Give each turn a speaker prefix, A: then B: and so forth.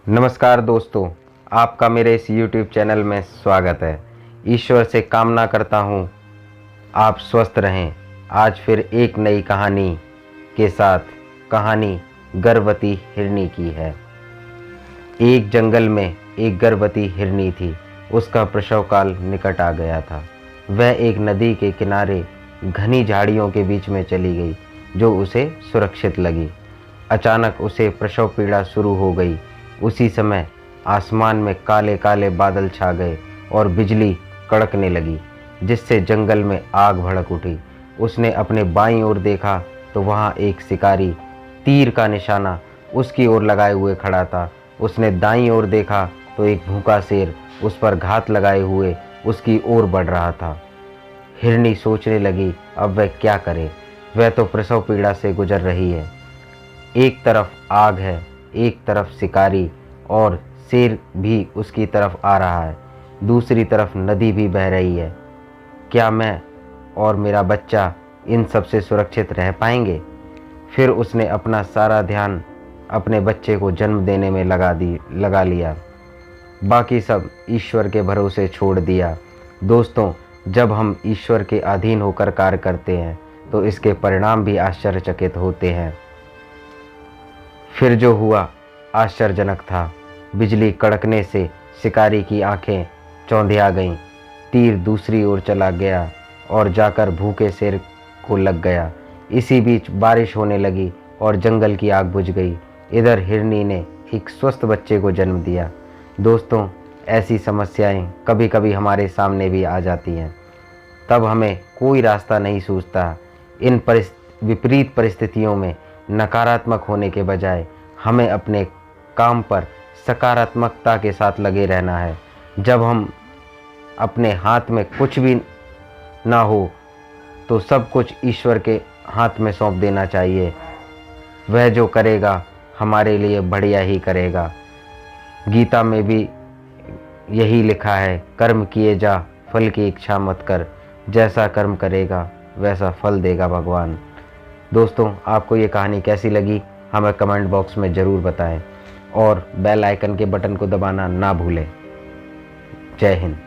A: नमस्कार दोस्तों, आपका मेरे इस YouTube चैनल में स्वागत है। ईश्वर से कामना करता हूँ आप स्वस्थ रहें। आज फिर एक नई कहानी के साथ कहानी गर्भवती हिरनी की है। एक जंगल में एक गर्भवती हिरनी थी। उसका प्रसव काल निकट आ गया था। वह एक नदी के किनारे घनी झाड़ियों के बीच में चली गई जो उसे सुरक्षित लगी। अचानक उसे प्रसव पीड़ा शुरू हो गई। उसी समय आसमान में काले काले बादल छा गए और बिजली कड़कने लगी, जिससे जंगल में आग भड़क उठी। उसने अपने बाईं ओर देखा तो वहाँ एक शिकारी तीर का निशाना उसकी ओर लगाए हुए खड़ा था। उसने दाईं ओर देखा तो एक भूखा शेर उस पर घात लगाए हुए उसकी ओर बढ़ रहा था। हिरनी सोचने लगी, अब वह क्या करे। वह तो प्रसव पीड़ा से गुजर रही है। एक तरफ आग है, एक तरफ शिकारी और शेर भी उसकी तरफ आ रहा है। दूसरी तरफ नदी भी बह रही है। क्या मैं और मेरा बच्चा इन सब से सुरक्षित रह पाएंगे? फिर उसने अपना सारा ध्यान अपने बच्चे को जन्म देने में लगा लिया। बाकी सब ईश्वर के भरोसे छोड़ दिया। दोस्तों, जब हम ईश्वर के अधीन होकर कार्य करते हैं तो इसके परिणाम भी आश्चर्यचकित होते हैं। फिर जो हुआ आश्चर्यजनक था। बिजली कड़कने से शिकारी की आंखें चौंधिया गईं। तीर दूसरी ओर चला गया और जाकर भूखे शेर को लग गया। इसी बीच बारिश होने लगी और जंगल की आग बुझ गई। इधर हिरनी ने एक स्वस्थ बच्चे को जन्म दिया। दोस्तों, ऐसी समस्याएं कभी कभी हमारे सामने भी आ जाती हैं। तब हमें कोई रास्ता नहीं सूझता। इन विपरीत परिस्थितियों में नकारात्मक होने के बजाय हमें अपने काम पर सकारात्मकता के साथ लगे रहना है। जब हम अपने हाथ में कुछ भी ना हो तो सब कुछ ईश्वर के हाथ में सौंप देना चाहिए। वह जो करेगा हमारे लिए बढ़िया ही करेगा। गीता में भी यही लिखा है, कर्म किए जा, फल की इच्छा मत कर। जैसा कर्म करेगा वैसा फल देगा भगवान। दोस्तों, आपको ये कहानी कैसी लगी हमें कमेंट बॉक्स में ज़रूर बताएं और बेल आइकन के बटन को दबाना ना भूलें। जय हिंद।